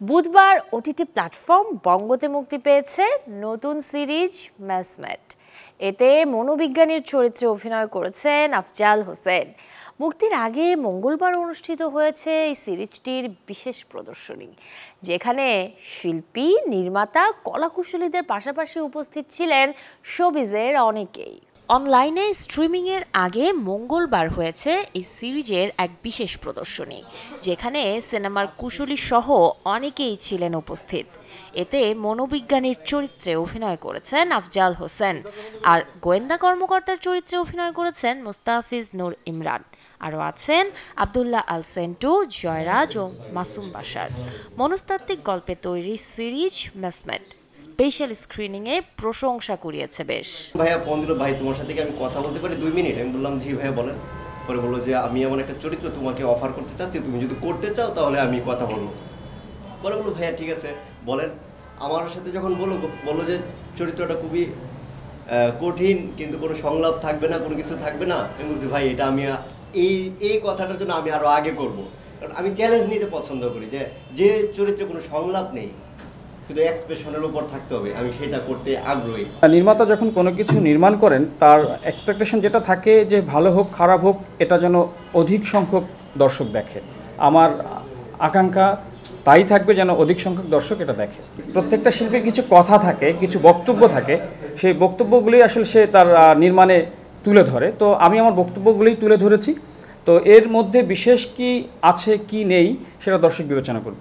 বুধবার OTT platform বঙ্গতে মুক্তি পেয়েছে নতুন সিরিজ ম্যাচমেট। এতে মনোবিজ্ঞানীর চরিত্রে অভিনয় করেছেন আফজাল হোসেন। মুক্তির আগে মঙ্গলবার অনুষ্ঠিত হয়েছে এই সিরিজটির বিশেষ প্রদর্শনী, যেখানে শিল্পী, নির্মাতা, কলাকুশলীদের পাশাপাশি উপস্থিত ছিলেন শোবিজের অনেকেই। অনলাইনে স্ট্রিমিংয়ের আগে মঙ্গলবার হয়েছে এই সিরিজের এক বিশেষ প্রদর্শনী, যেখানে সিনেমার কুশলী সহ অনেকেই ছিলেন উপস্থিত। এতে মনোবিজ্ঞানীর চরিত্রে অভিনয় করেছেন আফজাল হোসেন, আর গোয়েন্দা কর্মকর্তার চরিত্রে অভিনয় করেছেন মুস্তাফিজ নূর ইমরান। আরও আছেন আবদুল্লাহ আল সেন্টু, জয়রাজ ও মাসুম বাশার। মনস্তাত্ত্বিক গল্পে তৈরি সিরিজ ম্যাচমেট স্পেশাল স্ক্রিনিংয়ে প্রশংসা কুড়িয়েছে বেশ। ভাইয়া ফোন দিল, ভাই তোমার সাথে কি আমি কথা বলতে পারি 2 মিনিট? আমি বললাম জি ভাইয়া বলেন। পরে বললো যে আমি এমন একটা চরিত্র তোমাকে অফার করতে চাচ্ছি, তুমি যদি করতে চাও তাহলে আমি কথা বলবো। পরে বললো ভাইয়া ঠিক আছে বলেন। আমার সাথে যখন বললো যে চরিত্রটা খুবই কঠিন, কিন্তু কোনো সংলাপ থাকবে না, কোনো কিছু থাকবে না। আমি বলছি ভাই এটা আমি এই কথাটার জন্য আমি আরো আগে করব, কারণ আমি চ্যালেঞ্জ নিতে পছন্দ করি। যে চরিত্রে কোনো সংলাপ নেই, শুধু এক্সপ্রেশনের উপর থাকতে হবে, আমি সেটা করতে আগ্রহী। নির্মাতা যখন কোনো কিছু নির্মাণ করেন, তার এক্সপেকটেশন যেটা থাকে যে ভালো হোক খারাপ হোক, এটা যেন অধিক সংখ্যক দর্শক দেখে। আমার আকাঙ্ক্ষা তাই থাকবে যেন অধিক সংখ্যক দর্শক এটা দেখে। প্রত্যেকটা শিল্পীর কিছু কথা থাকে, কিছু বক্তব্য থাকে, সেই বক্তব্যগুলি আসলে সে তার নির্মাণে তুলে ধরে। তো আমি আমার বক্তব্যগুলোই তুলে ধরেছি। তো এর মধ্যে বিশেষ কি আছে কি নেই সেটা দর্শক বিবেচনা করবে।